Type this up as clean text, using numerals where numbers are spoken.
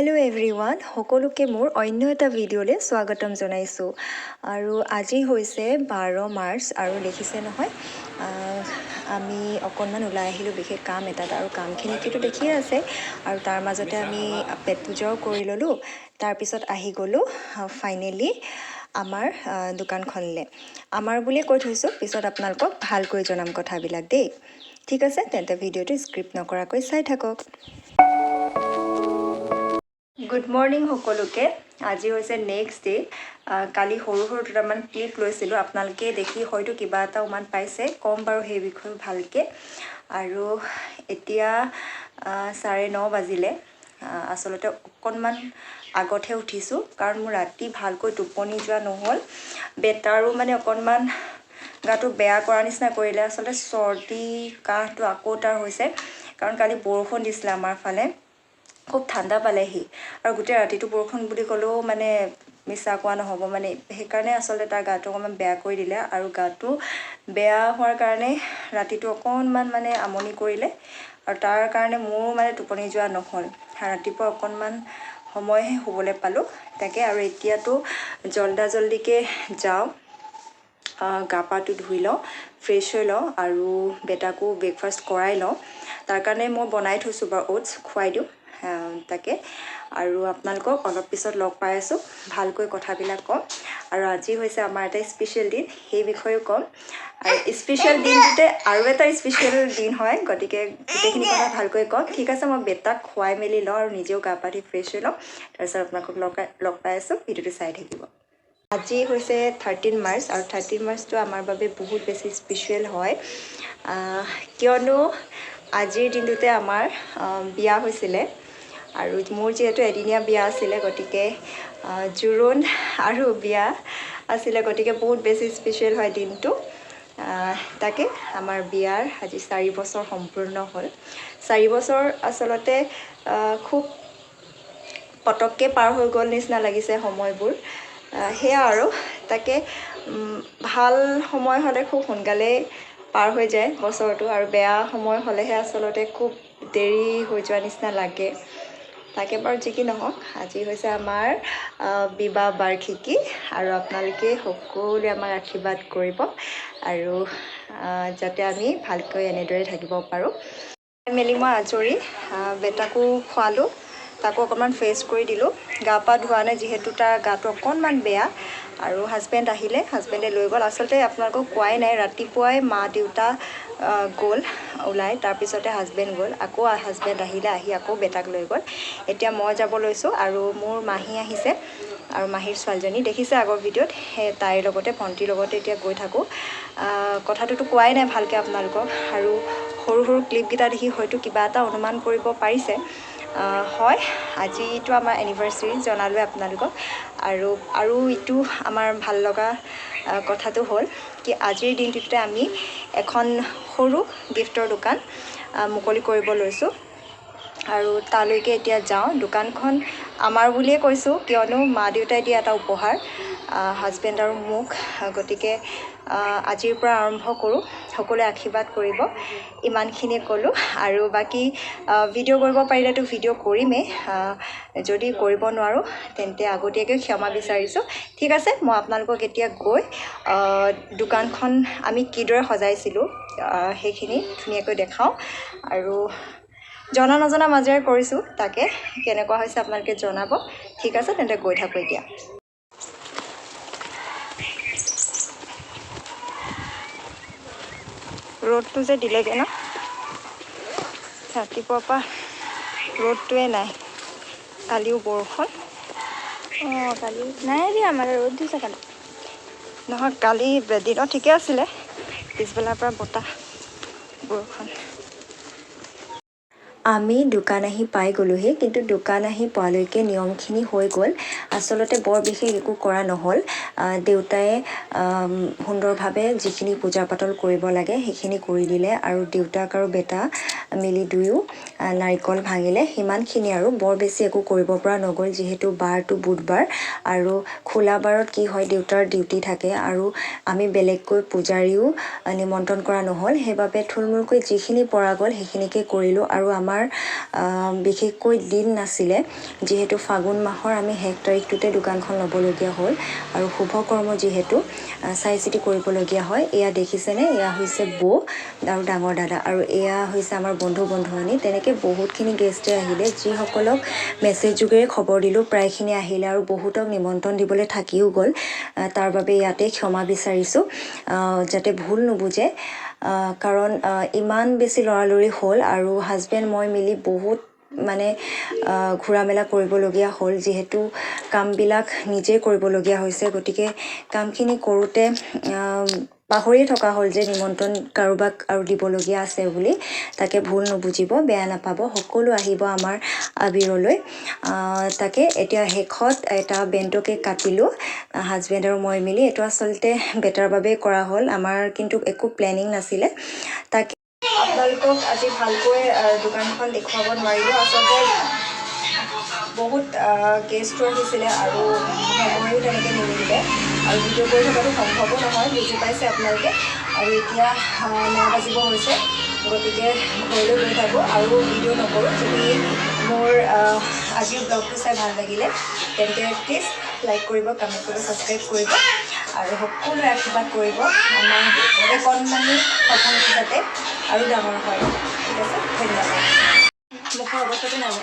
Hello' everyone, সকলোকে মোৰ অন্য এটা ভিডিঅ'লৈ স্বাগতম জনাইছোঁ। আৰু আজি হৈছে 12 মাৰ্চ আৰু দেখিছে নহয়, আমি অকণমান ওলাই আহিলোঁ বিশেষ কাম এটাত, আৰু কামখিনিতো দেখিয়ে আছে। আৰু তাৰ মাজতে আমি পেট পূজাও কৰি ল'লোঁ। তাৰপিছত আহি গ'লোঁ ফাইনেলি আমাৰ দোকানখনলৈ। আমাৰ বুলিয়ে কৈ থৈছোঁ, পিছত আপোনালোকক ভালকৈ জনাম কথাবিলাক দেই। ঠিক আছে, তেন্তে ভিডিঅ'টো স্ক্ৰিপ্ট নকৰাকৈ চাই থাকক। গুড মৰ্ণিং সকলোকে। আজি হৈছে নেক্সট ডে'। কালি সৰু দুটামান ক্লিপ লৈছিলোঁ, আপোনালোকে দেখি হয়তো কিবা এটা উমান পাইছে, ক'ম বাৰু সেই বিষয়ে ভালকৈ। আৰু এতিয়া 9:30 বাজিলে। আচলতে অকণমান আগতহে উঠিছোঁ, কাৰণ মোৰ ৰাতি ভালকৈ টোপনি যোৱা নহ'ল। বেটাৰো মানে অকণমান গাটো বেয়া কৰা নিচিনা কৰিলে। আচলতে চৰ্দি কাহটো আকৌ তাৰ হৈছে, কাৰণ কালি বৰষুণ দিছিলে আমাৰ ফালে, খুব ঠাণ্ডা পালেহি। আৰু গোটেই ৰাতিটো বৰষুণ বুলি ক'লেও মানে মিছা কোৱা নহ'ব, মানে সেইকাৰণে আচলতে তাৰ গাটো অকণমান বেয়া কৰি দিলে। আৰু গাটো বেয়া হোৱাৰ কাৰণে ৰাতিটো অকণমান মানে আমনি কৰিলে, আৰু তাৰ কাৰণে মোৰো মানে টোপনি যোৱা নহ'ল। ৰাতিপুৱা অকণমান সময়হে শুবলৈ পালোঁ তাকে। আৰু এতিয়াতো জল্দিকৈ যাওঁ, গা পাটো ধুই লওঁ, ফ্ৰেছ হৈ লওঁ, আৰু বেটাকো ব্ৰেকফাষ্ট কৰাই লওঁ। তাৰ কাৰণে মই বনাই থৈছোঁ বাৰু, অ'টছ খুৱাই দিওঁ তাকে। আৰু আপোনালোকক অলপ পিছত লগ পাই আছোঁ, ভালকৈ কথাবিলাক ক'ম। আৰু আজি হৈছে আমাৰ এটা স্পেচিয়েল দিন, সেই বিষয়েও ক'ম। আৰু স্পেচিয়েল দিনটোতে আৰু এটা স্পেচিয়েল দিন হয়, গতিকে গোটেইখিনি কথা ভালকৈ ক'ম। ঠিক আছে, মই বেটাক খুৱাই মেলি লওঁ আৰু নিজেও গা পা ধুই ফ্ৰেছ হৈ লওঁ। তাৰপিছত আপোনালোকক লগ পাই আছোঁ, ভিডিঅ'টো চাই থাকিব। আজি হৈছে 13 মাৰ্চ, আৰু 13 মাৰ্চটো আমাৰ বাবে বহুত বেছি স্পেচিয়েল হয়, কিয়নো আজিৰ দিনটোতে আমাৰ বিয়া হৈছিলে। আৰু মোৰ যিহেতু এদিনীয়া বিয়া আছিলে, গতিকে জোৰোণ আৰু বিয়া আছিলে, গতিকে বহুত বেছি স্পেচিয়েল হয় দিনটো। তাকে আমাৰ বিয়াৰ আজি 4 বছৰ সম্পূৰ্ণ হ'ল। 4 বছৰ আচলতে খুব পটককৈ পাৰ হৈ গ'ল নিচিনা লাগিছে সময়বোৰ। সেয়া আৰু তাকে, ভাল সময় হ'লে খুব সোনকালেই পাৰ হৈ যায় বছৰটো, আৰু বেয়া সময় হ'লেহে আচলতে খুব দেৰি হৈ যোৱা নিচিনা লাগে। তাকে বাৰু, যি কি নহওক, আজি হৈছে আমাৰ বিবাহ বাৰ্ষিকী, আৰু আপোনালোকে সকলোৱে আমাক আশীৰ্বাদ কৰিব, আৰু যাতে আমি ভালকৈ এনেদৰে থাকিব পাৰোঁ। মেলি মই আজৰি, বেটাকো খোৱালোঁ, তাকো অকণমান ফ্ৰেছ কৰি দিলোঁ। গা পা ধোৱা নাই যিহেতু তাৰ গাটো অকণমান বেয়া। আৰু হাজবেণ্ড আহিলে, হাজবেণ্ডে লৈ গ'ল। আচলতে আপোনালোকক কোৱাই নাই, ৰাতিপুৱাই মা দেউতা গ'ল ওলাই, তাৰপিছতে হাজবেণ্ড গ'ল, আকৌ হাজবেণ্ড আহিলে, আহি আকৌ বেটাক লৈ গ'ল। এতিয়া মই যাব লৈছোঁ, আৰু মোৰ মাহী আহিছে, আৰু মাহীৰ ছোৱালীজনী দেখিছে আগৰ ভিডিঅ'ত, সেই তাইৰ লগতে, ভণ্টিৰ লগতে এতিয়া গৈ থাকোঁ। কথাটোতো কোৱাই নাই ভালকৈ আপোনালোকক, আৰু সৰু ক্লিপকেইটা দেখি হয়তো কিবা এটা অনুমান কৰিব পাৰিছে। হয়, আজিতো আমাৰ এনিভাৰ্চেৰী, জনালোৱে আপোনালোকক। আৰু ইটো আমাৰ ভাল লগা কথাটো হ'ল কি, আজিৰ দিনটোতে আমি এখন সৰু গিফ্টৰ দোকান মুকলি কৰিব লৈছোঁ। আৰু তালৈকে এতিয়া যাওঁ। দোকানখন আমাৰ বুলিয়ে কৈছোঁ, কিয়নো মা দেউতাই দিয়া এটা উপহাৰ হাজবেণ্ড আৰু মোক, গতিকে আজিৰ পৰা আৰম্ভ কৰোঁ, সকলোৱে আশীৰ্বাদ কৰিব, ইমানখিনিয়ে ক'লোঁ। আৰু বাকী ভিডিঅ' কৰিব পাৰিলেতো ভিডিঅ' কৰিমেই, যদি কৰিব নোৱাৰোঁ তেন্তে আগতীয়াকৈ ক্ষমা বিচাৰিছোঁ। ঠিক আছে, মই আপোনালোকক এতিয়া গৈ দোকানখন আমি কিদৰে সজাইছিলোঁ সেইখিনি ধুনীয়াকৈ দেখাওঁ, আৰু জনা নজনা মাজেৰে কৰিছোঁ, তাকে কেনেকুৱা হৈছে আপোনালোকে জনাব। ঠিক আছে, তেন্তে গৈ থাকোঁ এতিয়া। ৰ'দটো যে দিলেগৈ ন, ৰাতিপুৱাৰ পৰা ৰ'দটোৱে নাই। কালিও বৰষুণ, কালি নাই দিয়া, আমাৰ ৰ'দ দিছে কালি। নহয়, কালি দিনত ঠিকে আছিলে, পিছবেলাৰ পৰা বতাহ বৰষুণ। আমি দোকান আহি পাই গ'লোহি, কিন্তু দোকান আহি পোৱালৈকে নিয়মখিনি হৈ গ'ল। আচলতে বৰ বিশেষ একো কৰা নহ'ল। দেউতাই সুন্দৰভাৱে যিখিনি পূজা পাতল কৰিব লাগে সেইখিনি কৰি দিলে, আৰু দেউতাক আৰু বেটা মিলি দুয়ো নাৰিকল ভাঙিলে, সিমানখিনি। আৰু বৰ বেছি একো কৰিব পৰা নগ'ল, যিহেতু বাৰটো বুধবাৰ, আৰু খোলা বাৰত কি হয়, দেউতাৰ ডিউটি থাকে, আৰু আমি বেলেগকৈ পূজাৰীও নিমন্ত্ৰণ কৰা নহ'ল। সেইবাবে থুলমূলকৈ যিখিনি পৰা গ'ল সেইখিনিকে কৰিলোঁ। আৰু আমাৰ আমাৰ বিশেষকৈ দিন নাছিলে যিহেতু ফাগুন মাহৰ আমি 1 তাৰিখটোতে দোকানখন ল'বলগীয়া হ'ল আৰু শুভ কৰ্ম যিহেতু চাই চিতি কৰিবলগীয়া হয় এয়া দেখিছেনে এয়া হৈছে বৌ আৰু ডাঙৰ দাদা আৰু এয়া হৈছে আমাৰ বন্ধু বান্ধৱী তেনেকৈ বহুতখিনি গেষ্টে আহিলে যিসকলক মেছেজ যোগেৰে খবৰ দিলোঁ প্ৰায়খিনি আহিলে আৰু বহুতক নিমন্ত্ৰণ দিবলৈ থাকিও গ'ল তাৰ বাবে ইয়াতে ক্ষমা বিচাৰিছোঁ যাতে ভুল নুবুজে কাৰণ ইমান বেছি লৰালৰি হ'ল আৰু হাজবেণ্ড মই মিলি বহুত মানে ঘূৰা মেলা কৰিবলগীয়া হ'ল যিহেতু কামবিলাক নিজে কৰিবলগীয়া হৈছে গতিকে কামখিনি কৰোঁতে পাহৰিয়ে থকা হ'ল যে নিমন্ত্ৰণ কাৰোবাক আৰু দিবলগীয়া আছে বুলি তাকে ভুল নুবুজিব বেয়া নাপাব সকলো আহিব আমাৰ আবিৰলৈ তাকে এতিয়া শেষত এটা বেণ্টো কেক কাটিলোঁ হাজবেণ্ড আৰু মই মিলি এইটো আচলতে বেটাৰ বাবে কৰা হ'ল আমাৰ কিন্তু একো প্লেনিং নাছিলে তাকে আপোনালোকক আজি ভালকৈ দোকানখন দেখুৱাব নোৱাৰিলোঁ আচলতে বহুত গেষ্ট আহিছিলে আৰু সময়ো তেনেকৈ নিমিলিলে আৰু ভিডিঅ' কৰি থকাটো সম্ভৱো নহয় বুজি পাইছে আপোনালোকে আৰু এতিয়া 9 বাজিব হৈছে গতিকে ঘৰলৈ গৈ থাকোঁ আৰু ভিডিঅ' নকৰোঁ যদি মোৰ আজিৰ ব্লগটো চাই ভাল লাগিলে তেন্তে প্লিজ লাইক কৰিব কমেণ্ট কৰিব ছাবস্ক্ৰাইব কৰিব আৰু সকলোৱে আশীৰ্বাদ কৰিব আমাৰ এই কণমানি সপোনটো যাতে আৰু ডাঙৰ হয় ঠিক আছে ধন্যবাদ মুখৰ অৱস্থাটো নামে